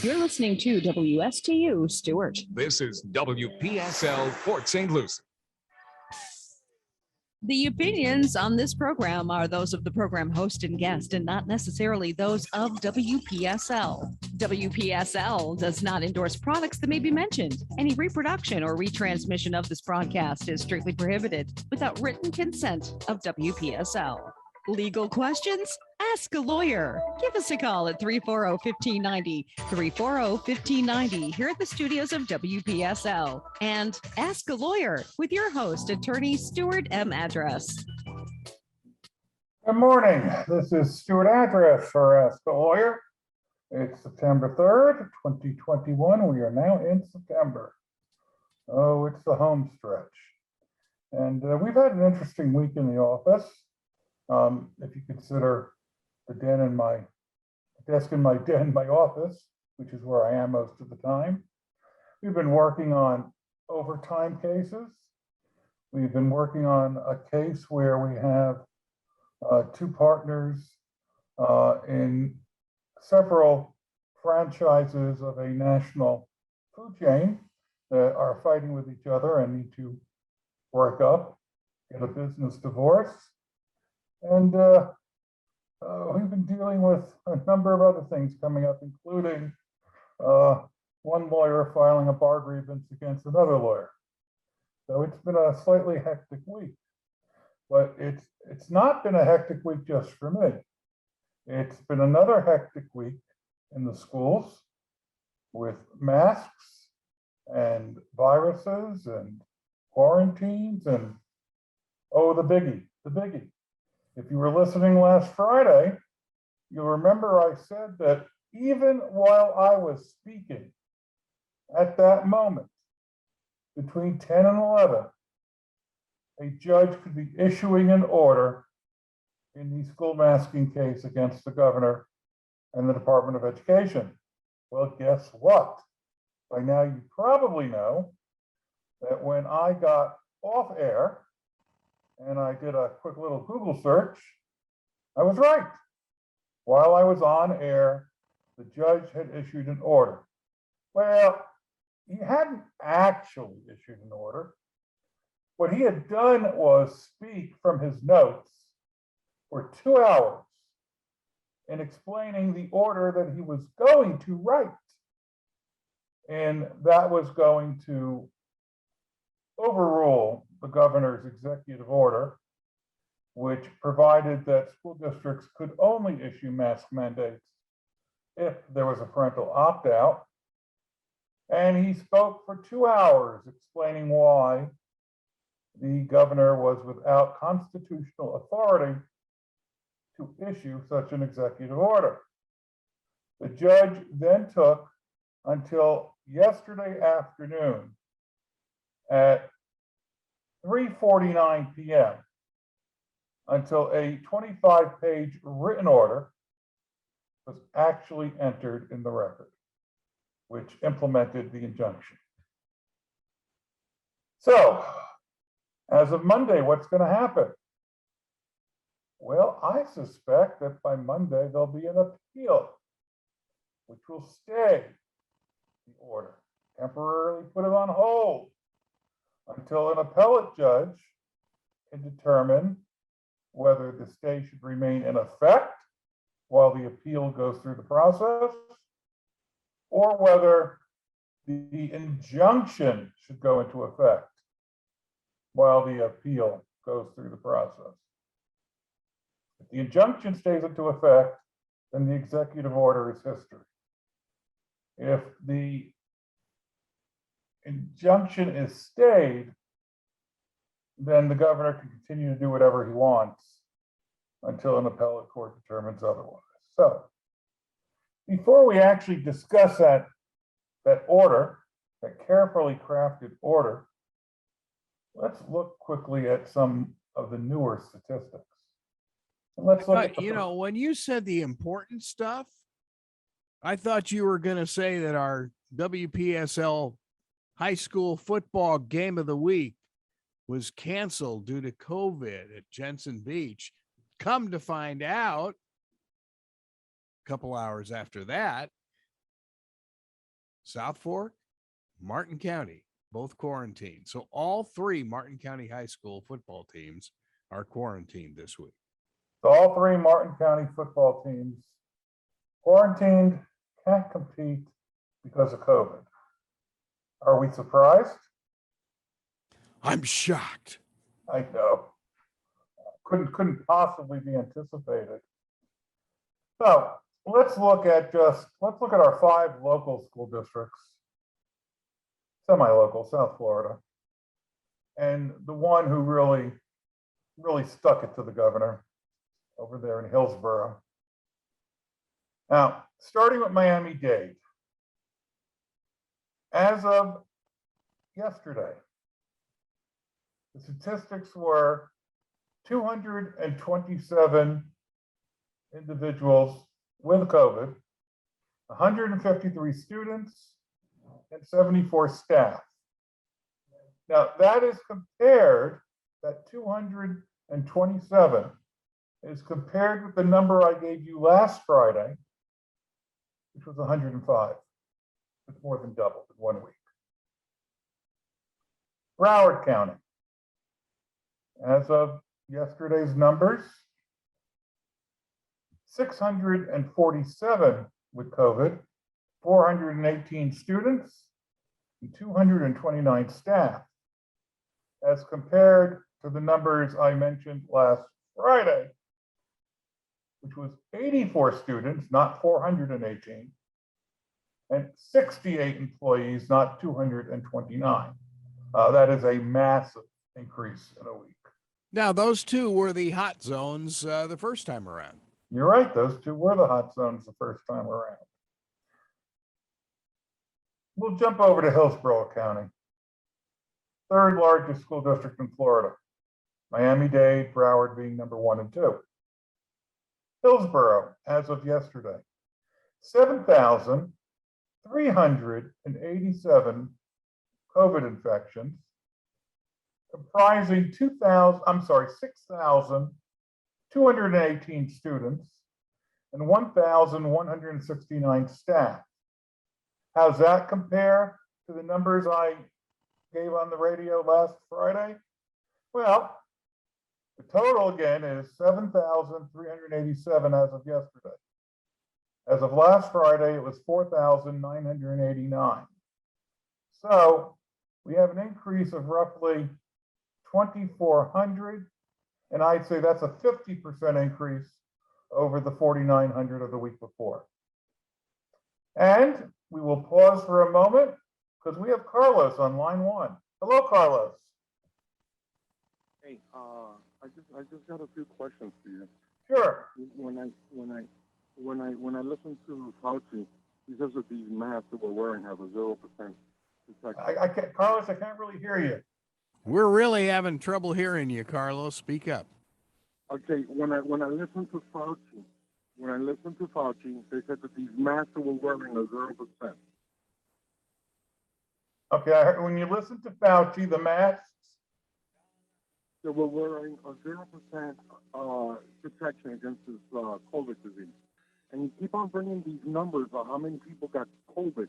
You're listening to WSTU Stuart. This is WPSL Port St. Lucie. The opinions on this program are those of the program host and guest and not necessarily those of WPSL. WPSL does not endorse products that may be mentioned. Any reproduction or retransmission of this broadcast is strictly prohibited without written consent of WPSL. Legal questions? Ask a lawyer. Give us a call at 340-1590, 340-1590 here at the studios of WPSL. And Ask a Lawyer with your host, attorney Stuart M. Address. Good morning. This is Stuart Address for Ask a Lawyer. It's September 3rd, 2021. We are now in September. Oh, it's the home stretch. And we've had an interesting week in the office. If you consider the desk in my den, my office, which is where I am most of the time. We've been working on overtime cases. We've been working on a case where we have two partners in several franchises of a national food chain that are fighting with each other and need to work up, get a business divorce. And we've been dealing with a number of other things coming up, including one lawyer filing a bar grievance against another lawyer. So it's been a slightly hectic week, but it's not been a hectic week just for me. It's been another hectic week in the schools with masks and viruses and quarantines and, oh, the biggie. If you were listening last Friday, you'll remember I said that even while I was speaking at that moment, between 10 and 11, a judge could be issuing an order in the school masking case against the governor and the Department of Education. Well, guess what? By now you probably know that when I got off air, and I did a quick little Google search, I was right. While I was on air, the judge had issued an order. Well, he hadn't actually issued an order. What he had done was speak from his notes for 2 hours in explaining the order that he was going to write. And that was going to overrule the governor's executive order, which provided that school districts could only issue mask mandates if there was a parental opt-out. And he spoke for 2 hours explaining why the governor was without constitutional authority to issue such an executive order. The judge then took until yesterday afternoon at 3:49 p.m. until a 25-page written order was actually entered in the record, which implemented the injunction. So, as of Monday, what's going to happen? Well, I suspect that by Monday there'll be an appeal, which will stay the order, temporarily put it on hold until an appellate judge can determine whether the stay should remain in effect while the appeal goes through the process, or whether the injunction should go into effect while the appeal goes through the process. If the injunction stays into effect, then the executive order is history. If the injunction is stayed, then the governor can continue to do whatever he wants until an appellate court determines otherwise. So, before we actually discuss that order, that carefully crafted order, let's look quickly at some of the newer statistics. And let's look at when you said the important stuff, I thought you were going to say that our WPSL high school football game of the week was canceled due to COVID at Jensen Beach. Come to find out, a couple hours after that, South Fork, Martin County, both quarantined. So all three Martin County High School football teams are quarantined this week. So all three Martin County football teams quarantined, can't compete because of COVID. Are we surprised? I'm shocked. I know. Couldn't possibly be anticipated. So let's look at our 5 local school districts, semi-local, South Florida, and the one who really stuck it to the governor over there in Hillsborough. Now, starting with Miami-Dade, as of yesterday, the statistics were 227 individuals with COVID, 153 students, and 74 staff. Now, that is compared, that 227 is compared with the number I gave you last Friday, which was 105. It's more than doubled in 1 week. Broward County, as of yesterday's numbers, 647 with COVID, 418 students, and 229 staff, as compared to the numbers I mentioned last Friday, which was 84 students, not 418, and 68 employees, not 229. That is a massive increase in a week. Now, those two were the hot zones the first time around. You're right, those two were the hot zones the first time around. We'll jump over to Hillsborough County, 3rd largest school district in Florida. Miami-Dade, Broward being number 1 and 2. Hillsborough, as of yesterday, 7,387 COVID infections, comprising 6,218 students and 1,169 staff. How's that compare to the numbers I gave on the radio last Friday? Well, the total again is 7,387 as of yesterday. As of last Friday, it was 4,989. So we have an increase of roughly 2,400, and I'd say that's a 50% increase over the 4,900 of the week before. And we will pause for a moment because we have Carlos on line 1. Hello, Carlos. Hey, I just got a few questions for you. Sure. When I listen to Fauci, he says that these masks that we're wearing have a 0% protection. I can't, Carlos, I can't really hear you. We're really having trouble hearing you, Carlos. Speak up. Okay, when I listen to Fauci, they said that these masks that we're wearing are 0%. Okay, I heard, when you listen to Fauci, the masks. That we're wearing a 0% protection against this COVID disease. And you keep on bringing these numbers of how many people got COVID,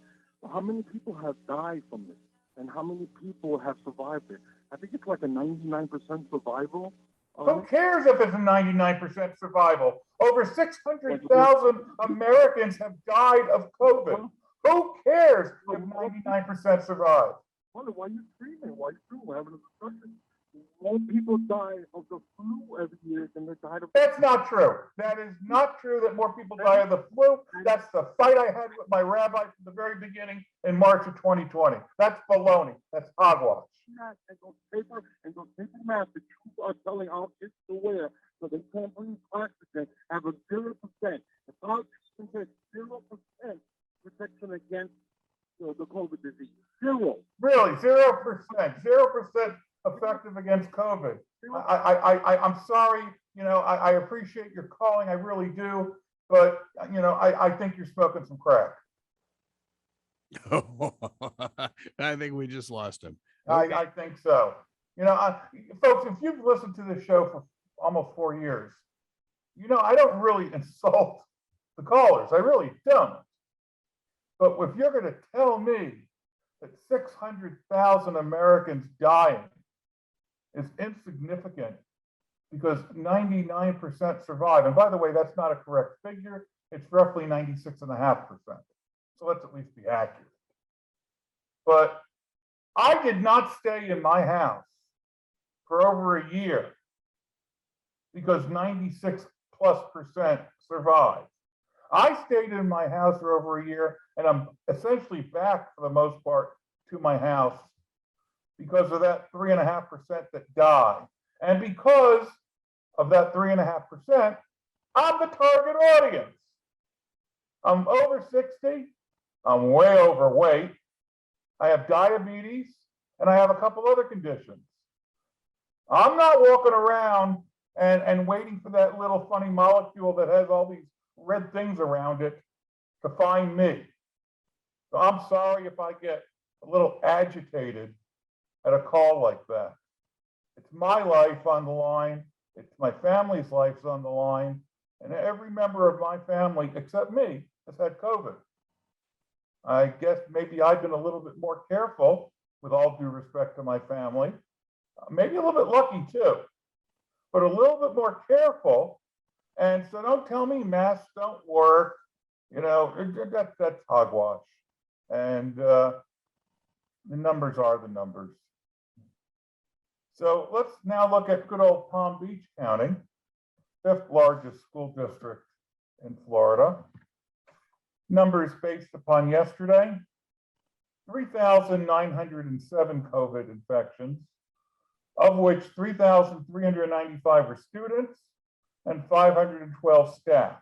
how many people have died from this, and how many people have survived it. I think it's like a 99% survival. Who cares if it's a 99% survival? Over 600,000 Americans have died of COVID. Who cares if 99% survive? Why are you screaming? Why are you screaming? We're having a discussion. More people die of the flu every year than they died of. That's not true. That is not true that more people die of the flu. That's the fight I had with my rabbi from the very beginning in March of 2020. That's baloney. That's hogwash. And those paper masks that you are telling our kids to wear so they can't breathe oxygen have a 0%. If our kids get 0% protection against the COVID disease, 0. Really, 0%. 0% effective against COVID. I'm sorry, I appreciate your calling, I really do, but I think you're smoking some crack. I think we just lost him. Okay. I think so. Folks, if you've listened to this show for almost 4 years, I don't really insult the callers. I really don't. But if you're going to tell me that 600,000 Americans dying is insignificant because 99% survive, and by the way, that's not a correct figure, it's roughly 96.5%. So let's at least be accurate. But I did not stay in my house for over a year because 96+% survived. I stayed in my house for over a year, and I'm essentially back for the most part to my house because of that 3.5% that die. And because of that 3.5%, I'm the target audience. I'm over 60, I'm way overweight, I have diabetes, and I have a couple other conditions. I'm not walking around and waiting for that little funny molecule that has all these red things around it to find me. So I'm sorry if I get a little agitated at a call like that. It's my life on the line. It's my family's life's on the line. And every member of my family, except me, has had COVID. I guess maybe I've been a little bit more careful, with all due respect to my family. Maybe a little bit lucky too, but a little bit more careful. And so don't tell me masks don't work. You know, that's hogwash. And the numbers are the numbers. So let's now look at good old Palm Beach County, 5th largest school district in Florida. Numbers based upon yesterday: 3,907 COVID infections, of which 3,395 were students and 512 staff.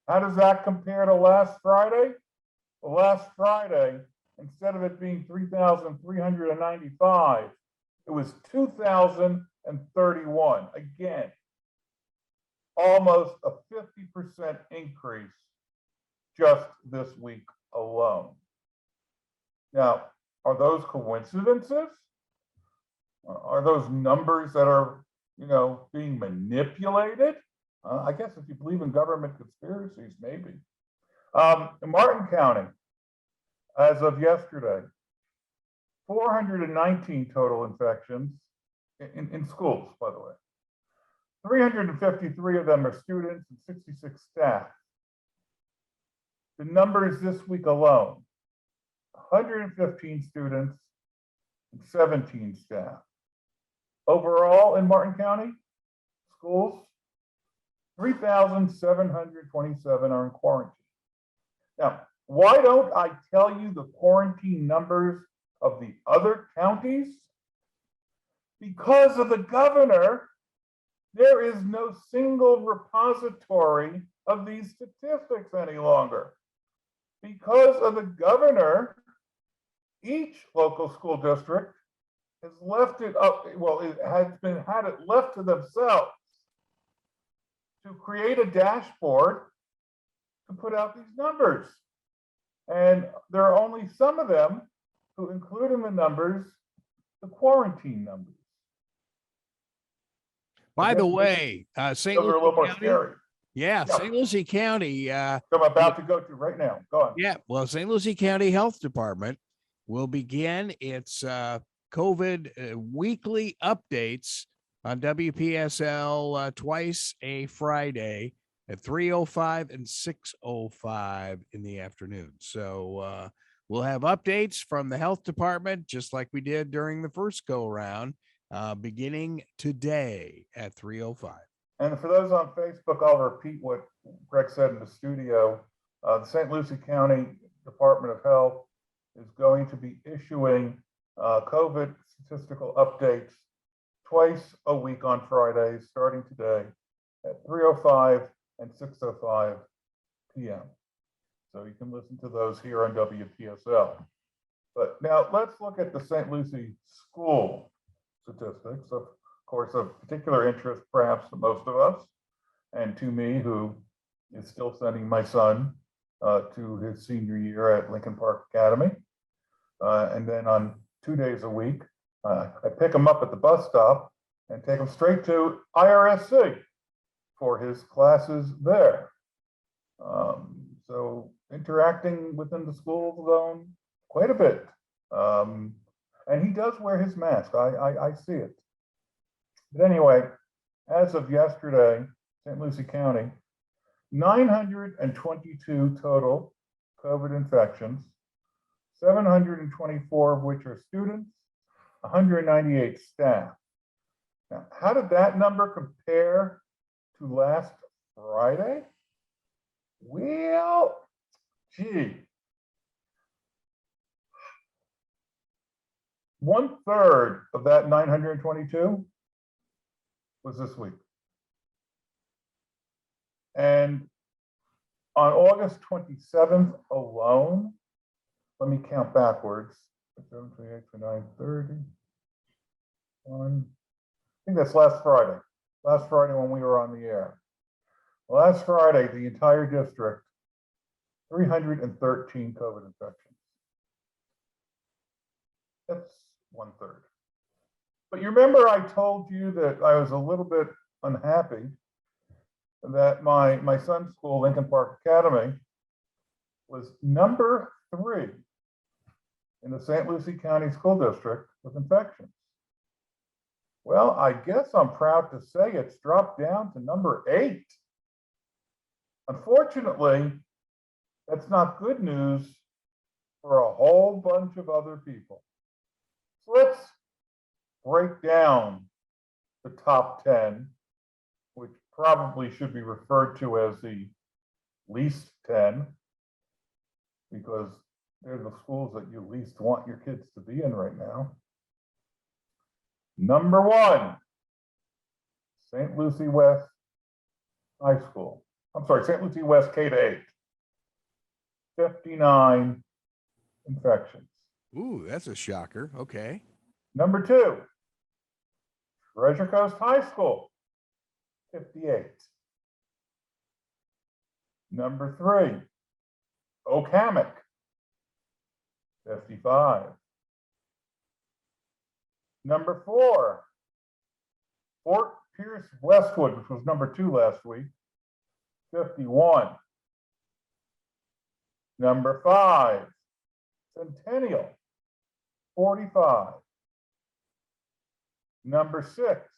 How does that compare to last Friday? Well, last Friday, instead of it being 3,395, it was 2,031. Again, almost a 50% increase just this week alone. Now, are those coincidences? Are those numbers that are, being manipulated? I guess if you believe in government conspiracies, maybe. In Martin County, as of yesterday, 419 total infections in schools, by the way. 353 of them are students and 66 staff. The numbers this week alone: 115 students and 17 staff. Overall in Martin County schools, 3,727 are in quarantine. Now, why don't I tell you the quarantine numbers of the other counties? Because of the governor, there is no single repository of these statistics any longer. Because of the governor, each local school district has left it up, well, it has been had it left to themselves to create a dashboard to put out these numbers. And there are only some of them who include in the numbers the quarantine numbers. By the way, St. Those are a little more Lucie County, scary. yeah, St. Lucie County. So I'm about to go to right now. Go on. Yeah, well, St. Lucie County Health Department will begin its COVID weekly updates on WPSL twice a Friday at 3:05 and 6:05 in the afternoon. So we'll have updates from the health department, just like we did during the first go around, beginning today at 3:05. And for those on Facebook, I'll repeat what Greg said in the studio. The St. Lucie County Department of Health is going to be issuing COVID statistical updates twice a week on Fridays, starting today at 3:05 and 6:05 p.m. So you can listen to those here on WPSL. But now let's look at the St. Lucie school statistics. Of course, of particular interest, perhaps to most of us, and to me, who is still sending my son to his senior year at Lincoln Park Academy. And then on 2 days a week, I pick him up at the bus stop and take him straight to IRSC for his classes there. So interacting within the school zone quite a bit. And he does wear his mask. I see it. But anyway, as of yesterday, St. Lucie County, 922 total COVID infections, 724 of which are students, 198 staff. Now, how did that number compare to last Friday? Well, gee, 1/3 of that 922 was this week. And on August 27th alone, let me count backwards. 7, 28, 29, 30. I think that's last Friday. Last Friday when we were on the air. Last Friday, the entire district, 313 COVID infections. That's 1/3. But you remember I told you that I was a little bit unhappy that my son's school, Lincoln Park Academy, was number 3 in the St. Lucie County School District with infections. Well, I guess I'm proud to say it's dropped down to number 8. Unfortunately, that's not good news for a whole bunch of other people. So let's break down the top 10, which probably should be referred to as the least 10, because they're the schools that you least want your kids to be in right now. Number 1, St. Lucie West High School. I'm sorry, St. Lucie West K-8. 59 infections. Ooh, that's a shocker. Okay. Number 2, Treasure Coast High School. 58. Number 3, Oak Hammock. 55. Number 4, Fort Pierce Westwood, which was number 2 last week, 51. Number 5, Centennial, 45. Number 6,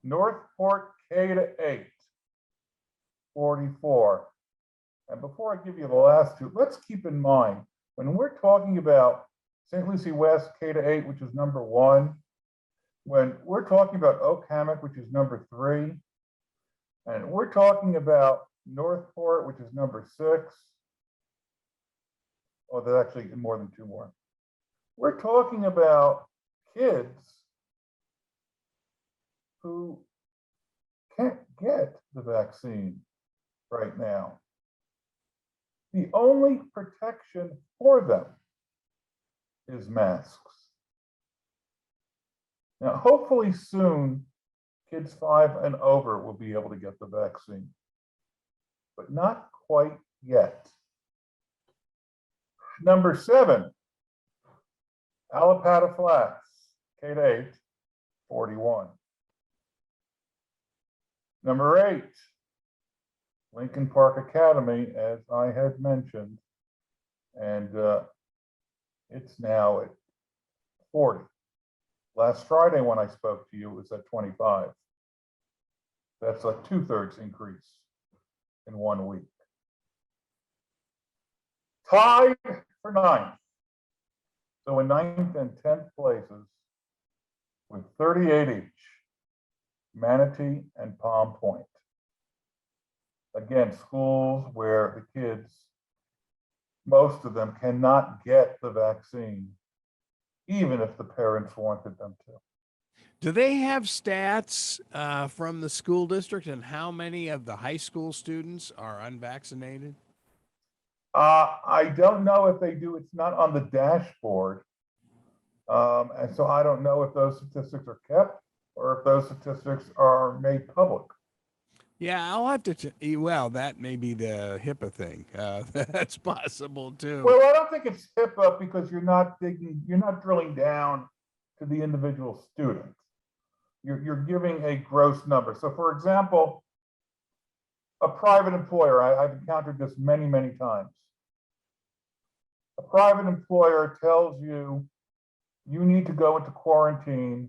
Northport K-8, 44. And before I give you the last 2, let's keep in mind, when we're talking about St. Lucie West K-8, which is number 1, when we're talking about Oak Hammock, which is number 3, and we're talking about Northport, which is number 6, oh, there's actually more than 2 more. We're talking about kids who can't get the vaccine right now. The only protection for them is masks. Now, hopefully soon, kids 5 and over will be able to get the vaccine, but not quite yet. Number 7, Allapattah Flats, K-8, 41. Number 8, Lincoln Park Academy, as I had mentioned, and it's now at 40. Last Friday when I spoke to you, it was at 25. That's a 2/3 increase in 1 week. Tied for 9th. So in 9th and 10th places with 38 each, Manatee and Palm Point. Again, schools where the kids, most of them cannot get the vaccine, even if the parents wanted them to. Do they have stats from the school district and how many of the high school students are unvaccinated? I don't know if they do. It's not on the dashboard. And so I don't know if those statistics are kept or if those statistics are made public. Yeah, I'll have to. Well, that may be the HIPAA thing. That's possible too. Well, I don't think it's HIPAA because you're not drilling down to the individual student. You're giving a gross number. So, for example, a private employer, I've encountered this many, many times. private employer tells you you need to go into quarantine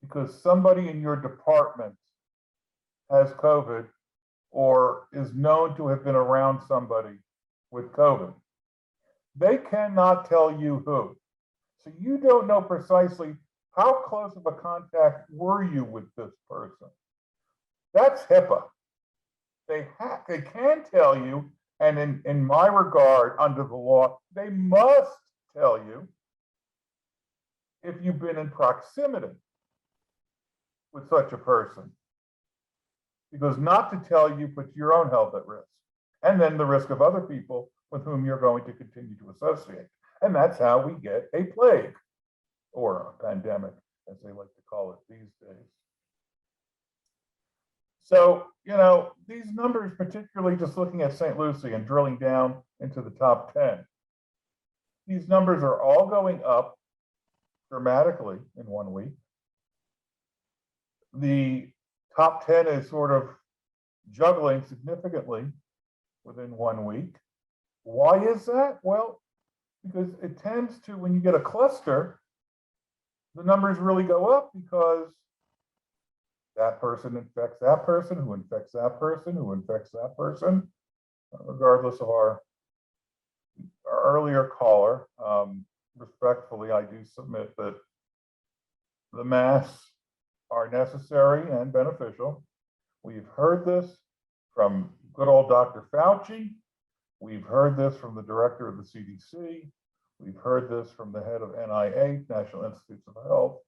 because somebody in your department has COVID or is known to have been around somebody with COVID, they cannot tell you who. So you don't know precisely how close of a contact were you with this person. That's HIPAA. They can tell you, and in my regard, under the law, they must tell you if you've been in proximity with such a person. Because not to tell you puts your own health at risk, and then the risk of other people with whom you're going to continue to associate. And that's how we get a plague, or a pandemic, as they like to call it these days. So, these numbers, particularly just looking at St. Lucie and drilling down into the top 10, these numbers are all going up dramatically in 1 week. The top 10 is sort of juggling significantly within 1 week. Why is that? Well, because it tends to, when you get a cluster, the numbers really go up because that person infects that person, who infects that person, who infects that person, regardless of our earlier caller. Respectfully, I do submit that the masks are necessary and beneficial. We've heard this from good old Dr. Fauci. We've heard this from the director of the CDC. We've heard this from the head of NIH, National Institutes of Health.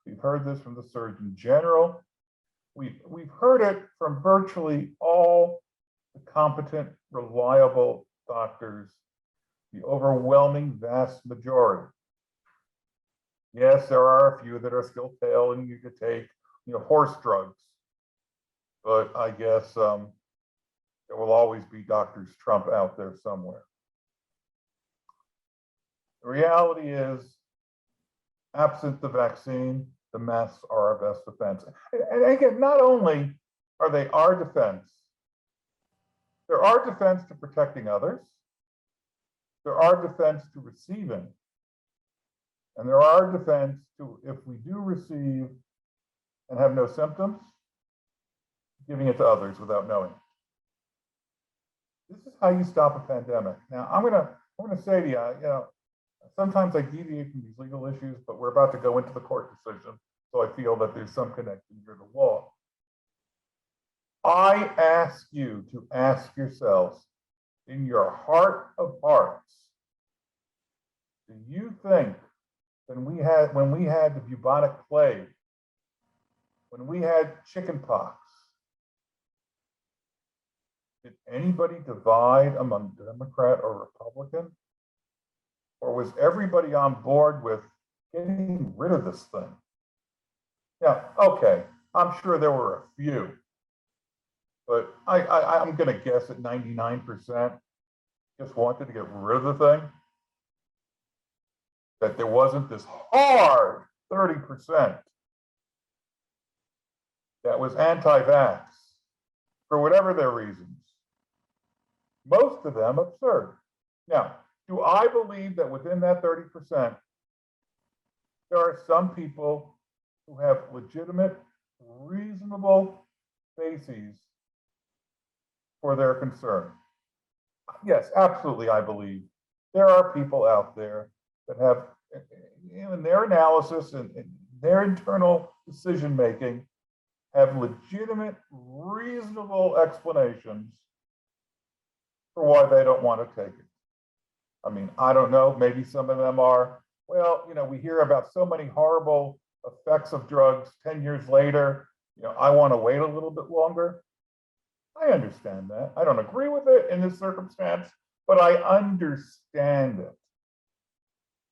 We've heard this from the Surgeon General. We've heard it from virtually all the competent, reliable doctors, the overwhelming vast majority. Yes, there are a few that are still telling you to take, horse drugs, but I guess there will always be Dr. Trump out there somewhere. The reality is, absent the vaccine, the masks are our best defense. And again, not only are they our defense, they're our defense to protecting others, they're our defense to receiving, and they're our defense to, if we do receive and have no symptoms, giving it to others without knowing. This is how you stop a pandemic. Now, I'm gonna say to you, sometimes I deviate from these legal issues, but we're about to go into the court decision, so I feel that there's some connection here to law. I ask you to ask yourselves, in your heart of hearts, do you think when we had the bubonic plague, when we had chickenpox, did anybody divide among Democrat or Republican? Or was everybody on board with getting rid of this thing? Yeah, okay, I'm sure there were a few, but I'm gonna guess that 99% just wanted to get rid of the thing. That there wasn't this hard 30% that was anti-vax for whatever their reasons. Most of them absurd. Now, do I believe that within that 30%, there are some people who have legitimate, reasonable bases for their concern? Yes, absolutely, I believe there are people out there that have, in their analysis and their internal decision-making, have legitimate, reasonable explanations for why they don't want to take it. I mean, I don't know, maybe some of them are, well, we hear about so many horrible effects of drugs 10 years later, I want to wait a little bit longer. I understand that. I don't agree with it in this circumstance, but I understand it.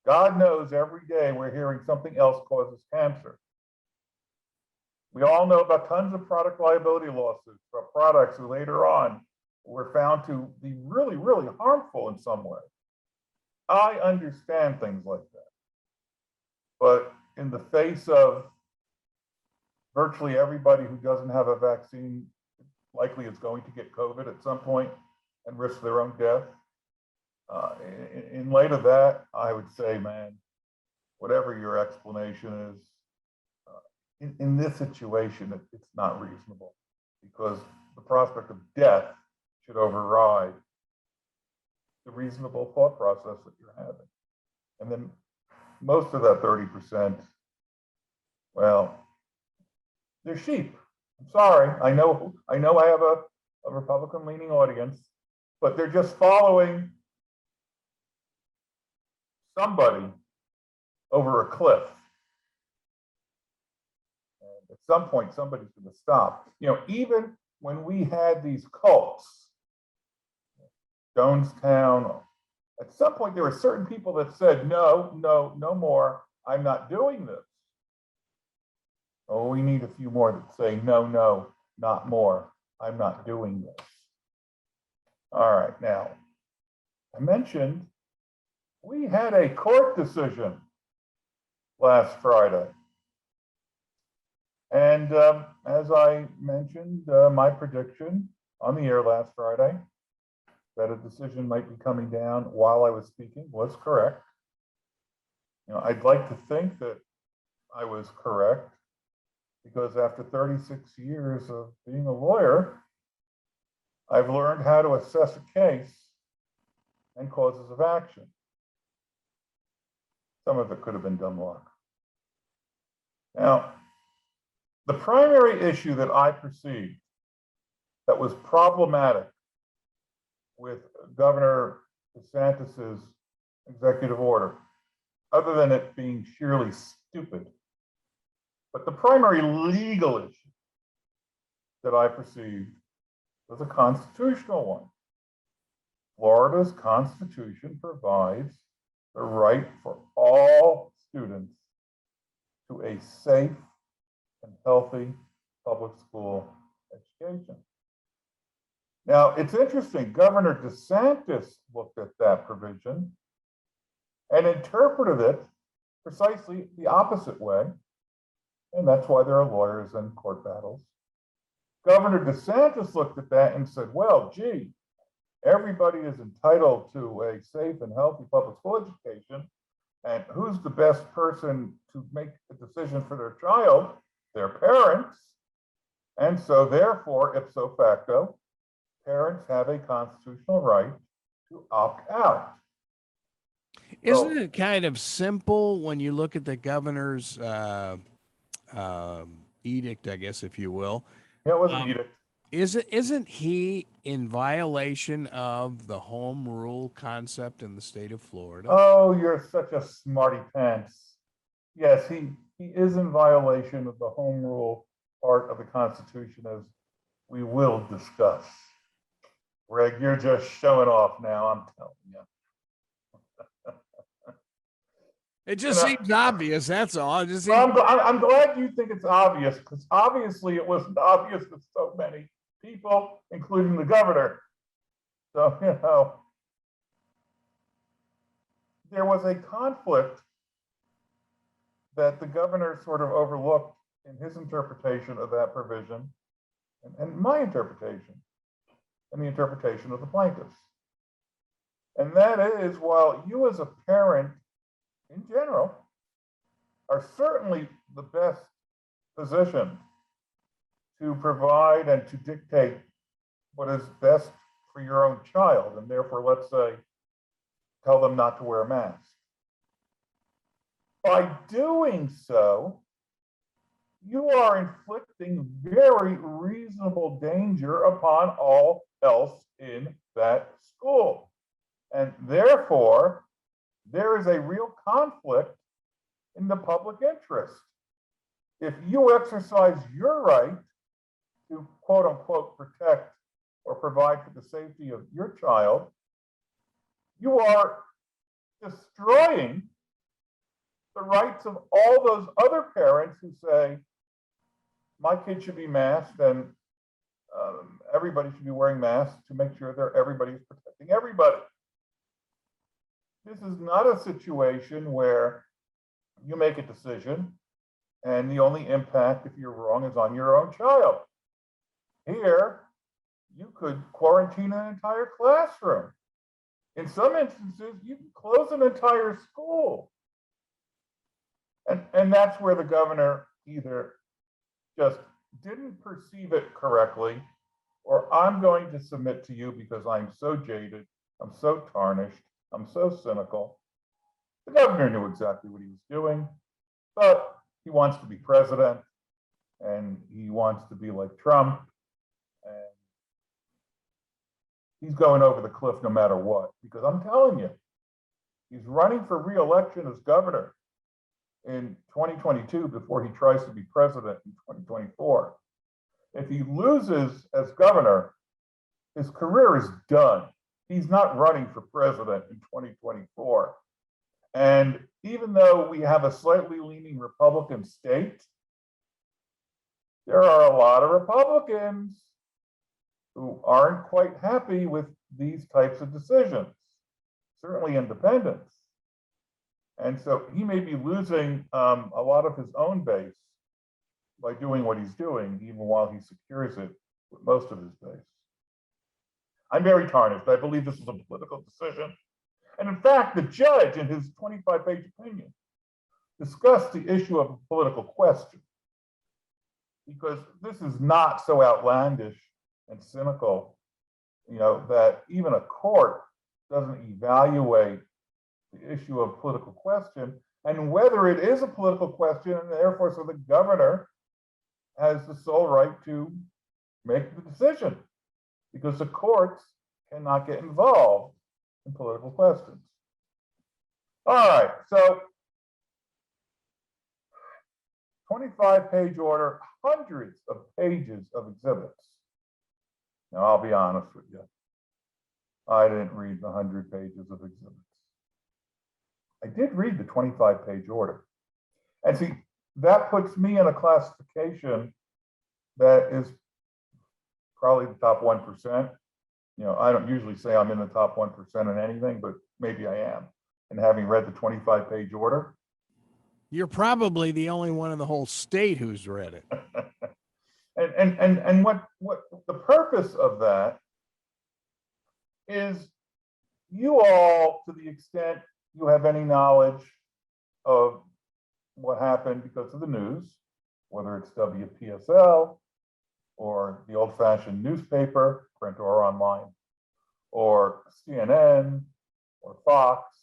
God knows every day we're hearing something else causes cancer. We all know about tons of product liability lawsuits for products who later on were found to be really, really harmful in some way. I understand things like that. But in the face of virtually everybody who doesn't have a vaccine likely is going to get COVID at some point and risk their own death, In light of that, I would say, man, whatever your explanation is, in this situation, it's not reasonable because the prospect of death should override the reasonable thought process that you're having. And then most of that 30%, well, they're sheep. I'm sorry. I know I have a Republican leaning audience, but they're just following somebody over a cliff. And at some point, somebody's going to stop. You know, even when we had these cults, Jonestown, at some point there were certain people that said, no more. I'm not doing this. Oh, we need a few more that say, no, not more. I'm not doing this. All right, now, I mentioned we had a court decision last Friday. And as I mentioned, my prediction on the air last Friday, that a decision might be coming down while I was speaking was correct. You know, I'd like to think that I was correct because after 36 years of being a lawyer, I've learned how to assess a case and causes of action. Some of it could have been dumb luck. Now, the primary issue that I perceived that was problematic with Governor DeSantis's executive order, other than it being sheerly stupid, but the primary legal issue that I perceived was a constitutional one. Florida's Constitution provides the right for all students to a safe and healthy public school education. Now, it's interesting, Governor DeSantis looked at that provision and interpreted it precisely the opposite way, and that's why there are lawyers and court battles. Governor DeSantis looked at that and said, well, gee, everybody is entitled to a safe and healthy public school education, and who's the best person to make a decision for their child? Their parents. And so therefore, ipso facto, parents have a constitutional right to opt out. Isn't it kind of simple when you look at the governor's edict, I guess, if you will? Yeah, it was an edict. Isn't he in violation of the home rule concept in the state of Florida? Oh, you're such a smarty pants. Yes, he is in violation of the home rule part of the Constitution, as we will discuss. Greg, you're just showing off now, I'm telling you. It just seems obvious, that's all. I'm glad you think it's obvious, because obviously it wasn't obvious to so many people, including the governor. So, you know, there was a conflict that the governor sort of overlooked in his interpretation of that provision and my interpretation and the interpretation of the plaintiffs. And that is, while you as a parent in general are certainly the best positioned to provide and to dictate what is best for your own child, and therefore, let's say, tell them not to wear a mask. By doing so, you are inflicting very reasonable danger upon all else in that school. And therefore, there is a real conflict in the public interest. If you exercise your right to quote unquote protect or provide for the safety of your child, you are destroying the rights of all those other parents who say, my kid should be masked and everybody should be wearing masks to make sure that everybody's protecting everybody. This is not a situation where you make a decision and the only impact, if you're wrong, is on your own child. Here, you could quarantine an entire classroom In some instances, you can close an entire school. And that's where the governor either just didn't perceive it correctly, or I'm going to submit to you because I'm so jaded, I'm so tarnished, I'm so cynical. The governor knew exactly what he was doing, but he wants to be president and he wants to be like Trump. And he's going over the cliff no matter what, because I'm telling you, he's running for re-election as governor in 2022 before he tries to be president in 2024. If he loses as governor, his career is done. He's not running for president in 2024. And even though we have a slightly leaning Republican state, there are a lot of Republicans who aren't quite happy with these types of decisions, certainly independents. And so he may be losing a lot of his own base by doing what he's doing, even while he secures it with most of his base. I'm very tarnished. I believe this is a political decision. And in fact, the judge, in his 25-page opinion, discussed the issue of a political question, because this is not so outlandish and cynical, that even a court doesn't evaluate the issue of political question, and whether it is a political question, and therefore so the governor has the sole right to make the decision, because the courts cannot get involved in political questions. All right, so 25-page order, hundreds of pages of exhibits. Now, I'll be honest with you. I didn't read the 100 pages of exhibits. I did read the 25-page order. And see, that puts me in a classification that is probably the top 1%. I don't usually say I'm in the top 1% in anything, but maybe I am. And having read the 25-page order. You're probably the only one in the whole state who's read it. And what the purpose of that is, you all, to the extent you have any knowledge of what happened because of the news, whether it's WPSL or the old-fashioned newspaper, print or online, or CNN or Fox,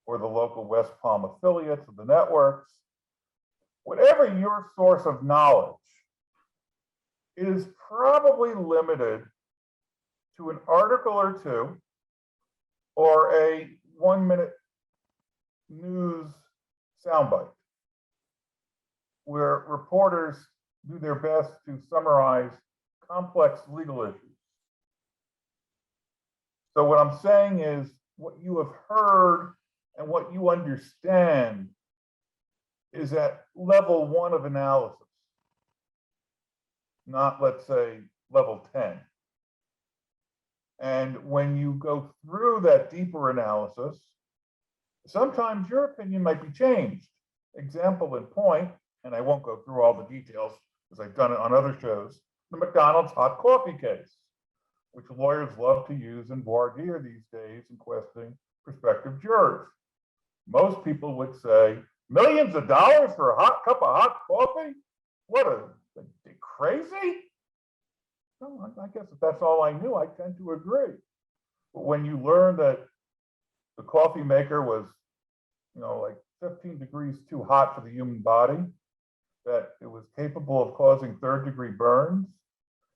or the local West Palm affiliates of the networks, whatever your source of knowledge, it is probably limited to an article or two, or a 1-minute news soundbite, where reporters do their best to summarize complex legal issues. So what I'm saying is, what you have heard and what you understand is at level 1 of analysis, not, let's say, level 10. And when you go through that deeper analysis, sometimes your opinion might be changed. Example in point, and I won't go through all the details because I've done it on other shows, the McDonald's hot coffee case, which lawyers love to use in voir dire these days in questioning prospective jurors. Most people would say, millions of dollars for a hot cup of hot coffee? What are they crazy? No, I guess if that's all I knew, I tend to agree. But when you learn that the coffee maker was, like 15 degrees too hot for the human body, that it was capable of causing 3rd-degree burns,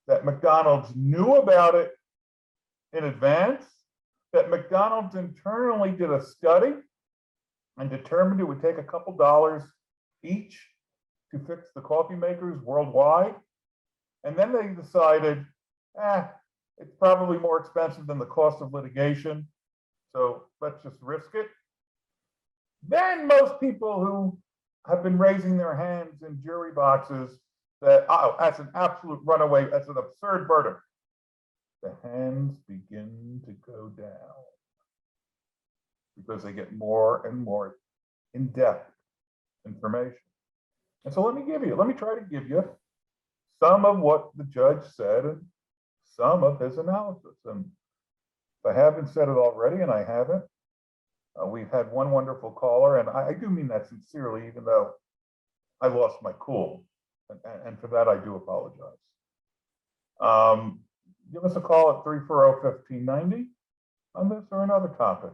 that McDonald's knew about it in advance, that McDonald's internally did a study and determined it would take a couple dollars each to fix the coffee makers worldwide. And then they decided, it's probably more expensive than the cost of litigation, so let's just risk it. Then most people who have been raising their hands in jury boxes that, that's an absolute runaway, that's an absurd verdict, the hands begin to go down because they get more and more in-depth information. And so let me try to give you some of what the judge said and some of his analysis. And If I haven't said it already, and I haven't, we've had one wonderful caller, and I do mean that sincerely, even though I lost my cool. And for that, I do apologize. Give us a call at 340-1590 on this or another topic.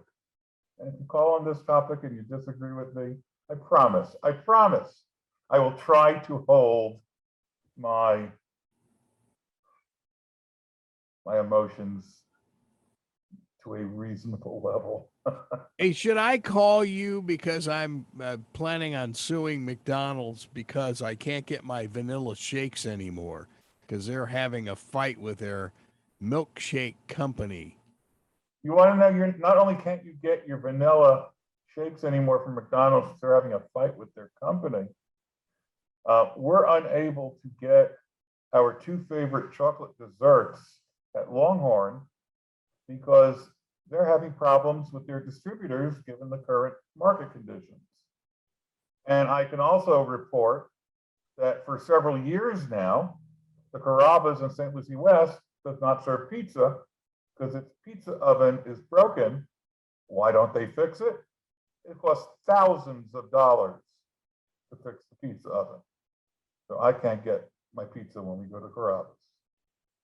And if you call on this topic and you disagree with me, I promise, I will try to hold my emotions to a reasonable level. Hey, should I call you because I'm planning on suing McDonald's because I can't get my vanilla shakes anymore because they're having a fight with their milkshake company. You want to know, you're not only can't you get your vanilla shakes anymore from McDonald's, they're having a fight with their company. We're unable to get our two favorite chocolate desserts at Longhorn because they're having problems with their distributors given the current market conditions. And I can also report that for several years now, the Carrabba's in St. Lucie West does not serve pizza because its pizza oven is broken. Why don't they fix it? It costs thousands of dollars to fix the pizza oven. So I can't get my pizza when we go to Carrabba's.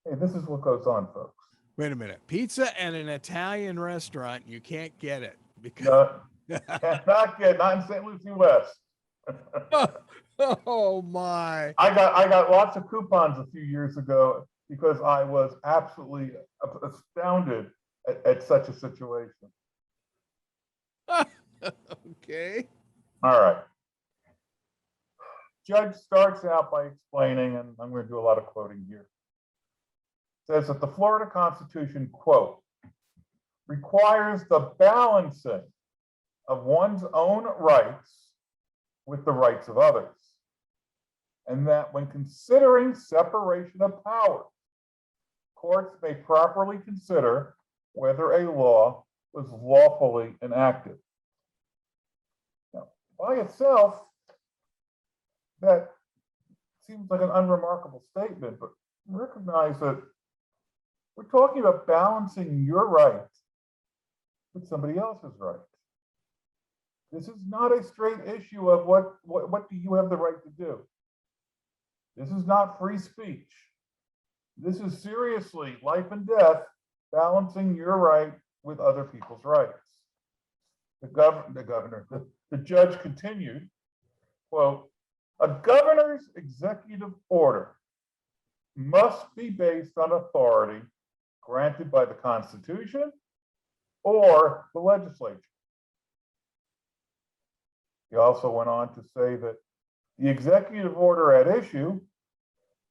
Hey, this is what goes on, folks. Wait a minute. Pizza at an Italian restaurant, you can't get it because Not in St. Lucie West. oh my. I got lots of coupons a few years ago because I was absolutely astounded at such a situation. Okay. All right. Judge starts out by explaining, and I'm going to do a lot of quoting here, says that the Florida Constitution, quote, requires the balancing of one's own rights with the rights of others, and that when considering separation of powers, courts may properly consider whether a law was lawfully enacted. Now, by itself, that seems like an unremarkable statement, but recognize that we're talking about balancing your rights with somebody else's rights. This is not a straight issue of what do you have the right to do. This is not free speech. This is seriously life and death, balancing your right with other people's rights. The judge continued, quote, a governor's executive order must be based on authority granted by the Constitution or the legislature. He also went on to say that the executive order at issue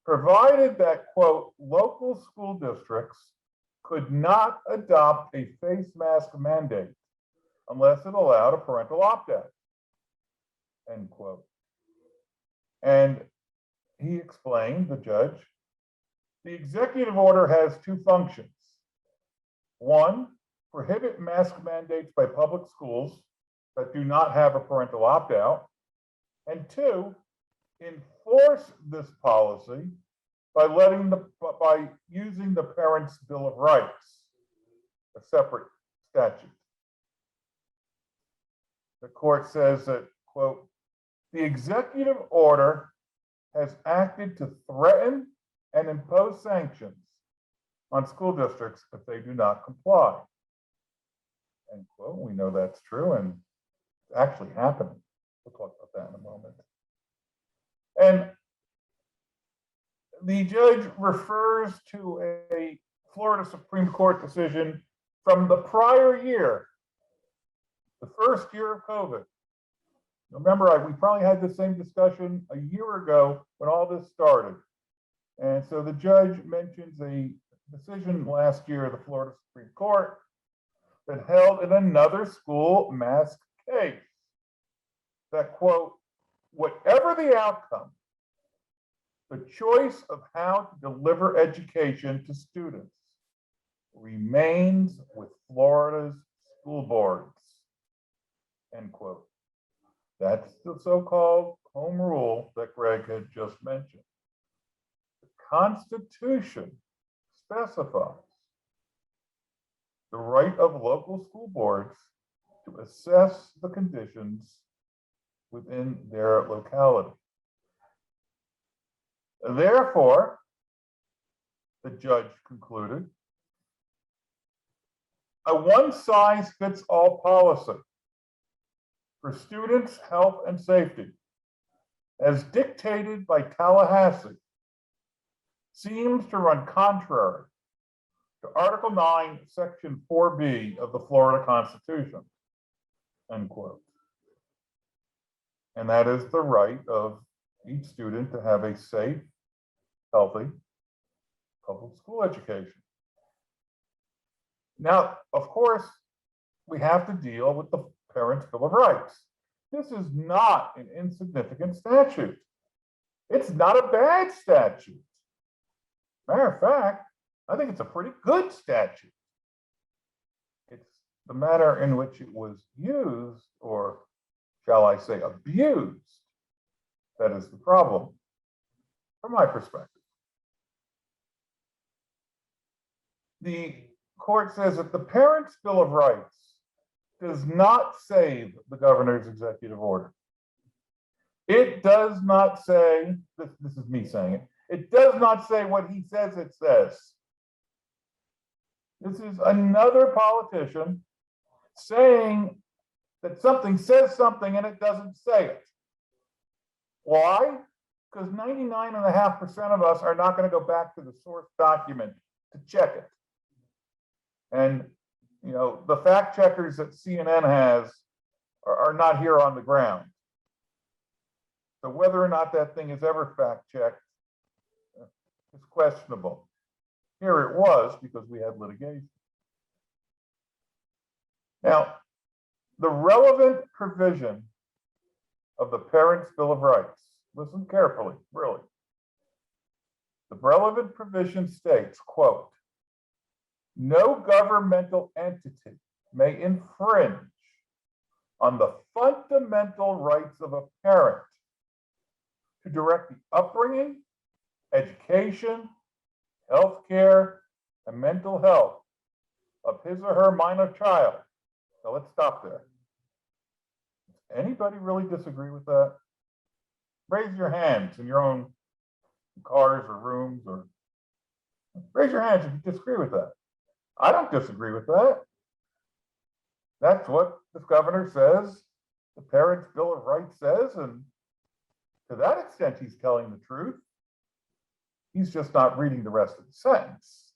provided that, quote, local school districts could not adopt a face mask mandate unless it allowed a parental opt-out, end quote. And he explained, the judge, the executive order has two functions. One, prohibit mask mandates by public schools that do not have a parental opt-out. And two, enforce this policy by using the Parents' Bill of Rights, a separate statute. The court says that, quote, the executive order has acted to threaten and impose sanctions on school districts if they do not comply. End quote. We know that's true, and it's actually happening. We'll talk about that in a moment. And the judge refers to a Florida Supreme Court decision from the prior year, the first year of COVID. Remember, we probably had the same discussion a year ago when all this started. And so the judge mentions a decision last year of the Florida Supreme Court that held in another school mask case that, quote, whatever the outcome, the choice of how to deliver education to students remains with Florida's school boards, end quote. That's the so-called home rule that Greg had just mentioned. The Constitution specifies the right of local school boards to assess the conditions within their locality. Therefore, the judge concluded, a one-size-fits-all policy for students' health and safety, as dictated by Tallahassee, seems to run contrary to Article 9, Section 4B of the Florida Constitution, end quote. And that is the right of each student to have a safe, healthy public school education. Now, of course, we have to deal with the Parents' Bill of Rights. This is not an insignificant statute. It's not a bad statute. Matter of fact, I think it's a pretty good statute. It's the manner in which it was used, or shall I say abused, that is the problem, from my perspective. The court says that the Parents' Bill of Rights does not save the governor's executive order. It does not say, this is me saying it, it does not say what he says it says. This is another politician saying that something says something and it doesn't say it. Why? Because 99.5% of us are not going to go back to the source document to check it. And, you know, the fact checkers that CNN has are not here on the ground. So whether or not that thing is ever fact checked is questionable. Here it was because we had litigation. Now, the relevant provision of the Parents' Bill of Rights, listen carefully, really. The relevant provision states, quote, no governmental entity may infringe on the fundamental rights of a parent to direct the upbringing, education, healthcare, and mental health of his or her minor child. Now let's stop there. Does anybody really disagree with that? Raise your hands in your own cars or rooms, or raise your hands if you disagree with that. I don't disagree with that. That's what the governor says, the Parents' Bill of Rights says, and to that extent, he's telling the truth. He's just not reading the rest of the sentence.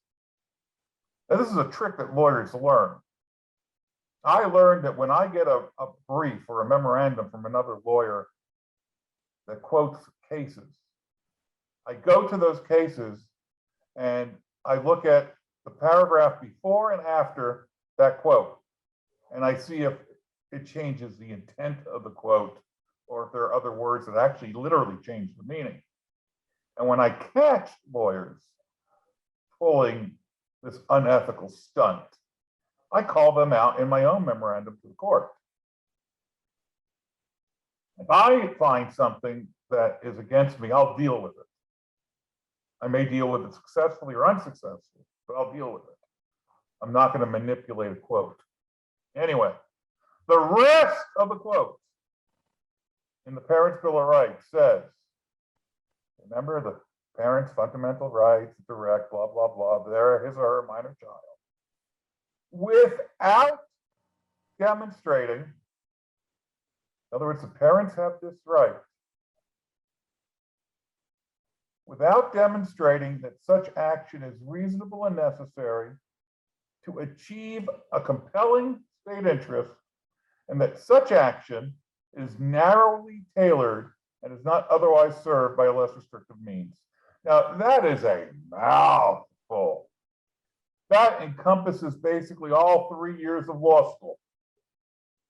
Now, this is a trick that lawyers learn. I learned that when I get a brief or a memorandum from another lawyer that quotes cases, I go to those cases and I look at the paragraph before and after that quote, and I see if it changes the intent of the quote or if there are other words that actually literally change the meaning. And when I catch lawyers pulling this unethical stunt, I call them out in my own memorandum to the court. If I find something that is against me, I'll deal with it. I may deal with it successfully or unsuccessfully, but I'll deal with it. I'm not going to manipulate a quote. Anyway, the rest of the quote in the Parents' Bill of Rights says, remember the parent's fundamental rights, direct, blah, blah, blah, there, his or her minor child, without demonstrating, in other words, the parents have this right, without demonstrating that such action is reasonable and necessary to achieve a compelling state interest, and that such action is narrowly tailored and is not otherwise served by a less restrictive means. Now, that is a mouthful. That encompasses basically all 3 years of law school.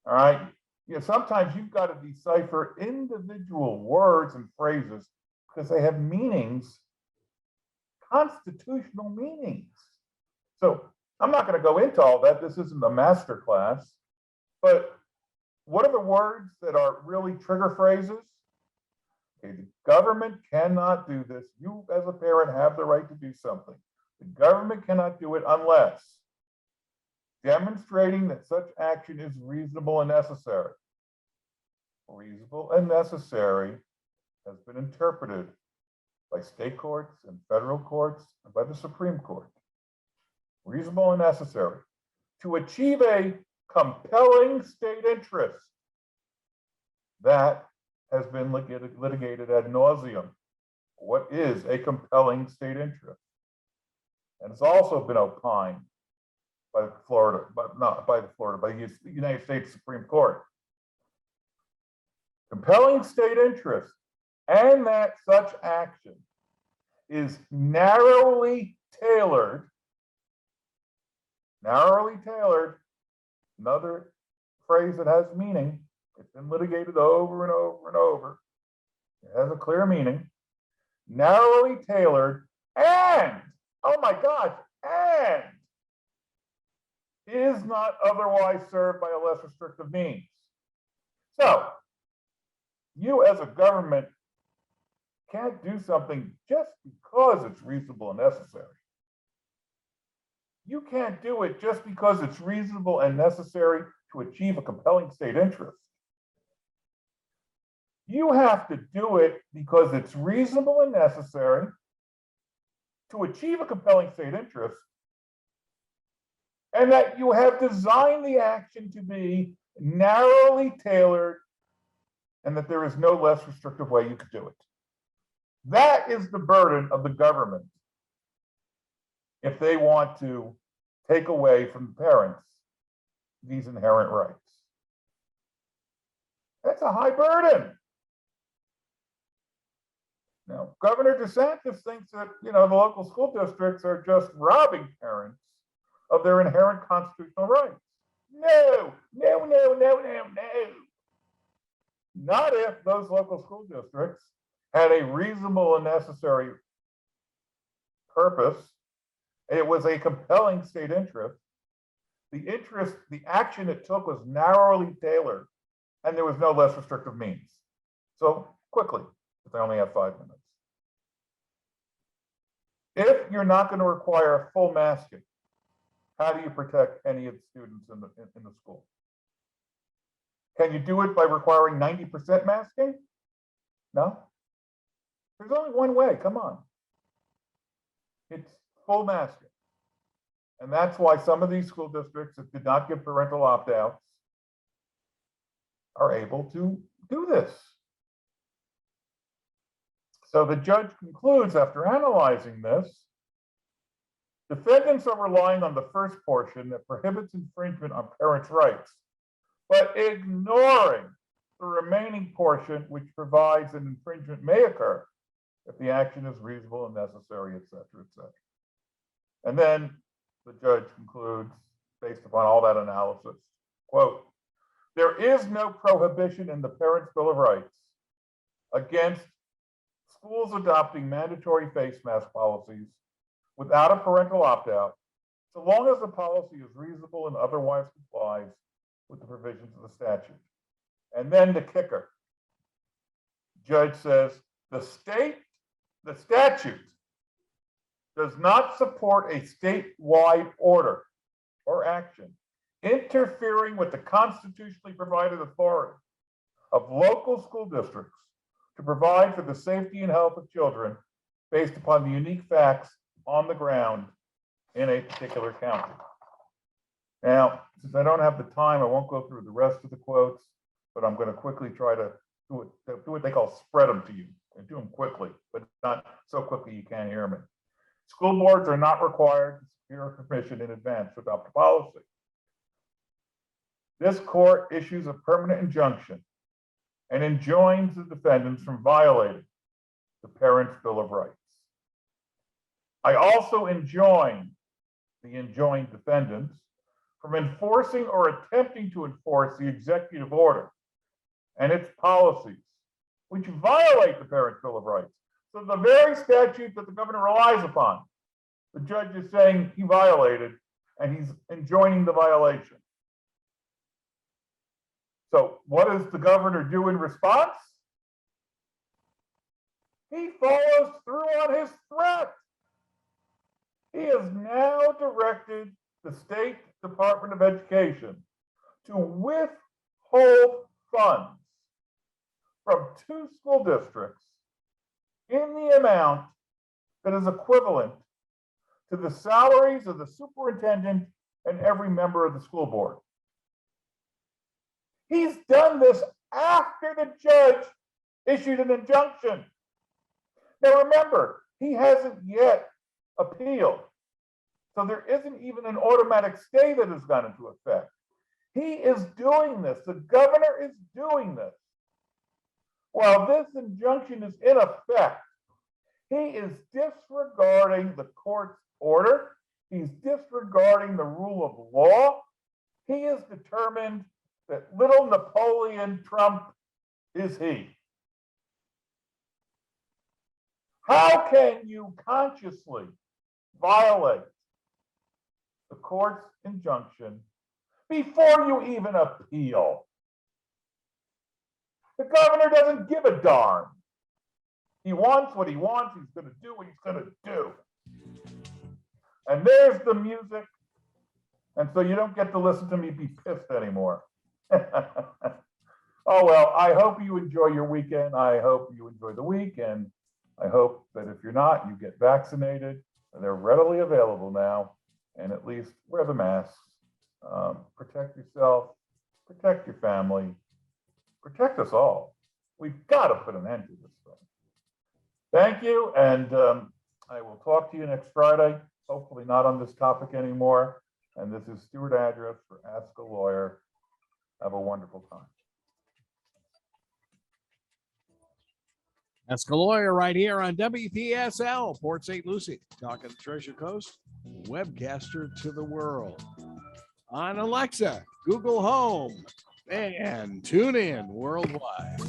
All right. You know, sometimes you've got to decipher individual words and phrases because they have meanings, constitutional meanings. So I'm not going to go into all that. This isn't a master class. But what are the words that are really trigger phrases? Okay, the government cannot do this. You, as a parent, have the right to do something. The government cannot do it unless. demonstrating that such action is reasonable and necessary. Reasonable and necessary has been interpreted by state courts and federal courts and by the Supreme Court. Reasonable and necessary to achieve a compelling state interest that has been litigated ad nauseum. What is a compelling state interest? And it's also been opined by the United States Supreme Court. Compelling state interest, and that such action is narrowly tailored, another phrase that has meaning. It's been litigated over and over and over. It has a clear meaning. Narrowly tailored and, oh my gosh, and is not otherwise served by a less restrictive means. So, you as a government can't do something just because it's reasonable and necessary. You can't do it just because it's reasonable and necessary to achieve a compelling state interest. You have to do it because it's reasonable and necessary to achieve a compelling state interest, and that you have designed the action to be narrowly tailored, and that there is no less restrictive way you could do it. That is the burden of the government if they want to take away from the parents these inherent rights. That's a high burden. Now, Governor DeSantis thinks that, the local school districts are just robbing parents of their inherent constitutional rights. No. Not if those local school districts had a reasonable and necessary purpose. It was a compelling state interest. The action it took was narrowly tailored, and there was no less restrictive means. So quickly, because I only have 5 minutes. If you're not going to require full masking, how do you protect any of the students in the school? Can you do it by requiring 90% masking? No. There's only one way, come on. It's full masking. And that's why some of these school districts that did not give parental opt-outs are able to do this. So the judge concludes, after analyzing this, defendants are relying on the first portion that prohibits infringement on parents' rights, but ignoring the remaining portion which provides an infringement may occur if the action is reasonable and necessary, et cetera, et cetera. And then the judge concludes, based upon all that analysis, quote, there is no prohibition in the Parents' Bill of Rights against schools adopting mandatory face mask policies without a parental opt-out, so long as the policy is reasonable and otherwise complies with the provisions of the statute. And then the kicker. Judge says, the statute does not support a statewide order or action interfering with the constitutionally provided authority of local school districts to provide for the safety and health of children based upon the unique facts on the ground in a particular county. Now, since I don't have the time, I won't go through the rest of the quotes, but I'm going to quickly try to do what they call spread them to you, and do them quickly, but not so quickly you can't hear me. School boards are not required to secure permission in advance to adopt a policy. This court issues a permanent injunction and enjoins the defendants from violating the Parents' Bill of Rights. I also enjoin the enjoined defendants from enforcing or attempting to enforce the executive order and its policies, which violate the Parents' Bill of Rights. So the very statute that the governor relies upon, the judge is saying he violated, and he's enjoining the violation. So what does the governor do in response? He follows through on his threat. He has now directed the state Department of Education to withhold funds from 2 school districts in the amount that is equivalent to the salaries of the superintendent and every member of the school board. He's done this after the judge issued an injunction. Now remember, he hasn't yet appealed. So there isn't even an automatic stay that has gone into effect. He is doing this. The governor is doing this. While this injunction is in effect, he is disregarding the court's order. He's disregarding the rule of law. He is determined that little Napoleon Trump is he. How can you consciously violate the court's injunction before you even appeal? The governor doesn't give a darn. He wants what he wants. He's going to do what he's going to do. And there's the music. And so you don't get to listen to me be pissed anymore. Oh, well, I hope you enjoy your weekend. I hope you enjoy the weekend. I hope that if you're not, you get vaccinated. They're readily available now. And at least wear the masks. Protect yourself. Protect your family. Protect us all. We've got to put an end to this thing. Thank you. And I will talk to you next Friday. Hopefully not on this topic anymore. And this is Stuart Address for Ask a Lawyer. Have a wonderful time. Ask a Lawyer right here on WPSL, Port St. Lucie, talking Treasure Coast, webcaster to the world. On Alexa, Google Home, and tune in worldwide.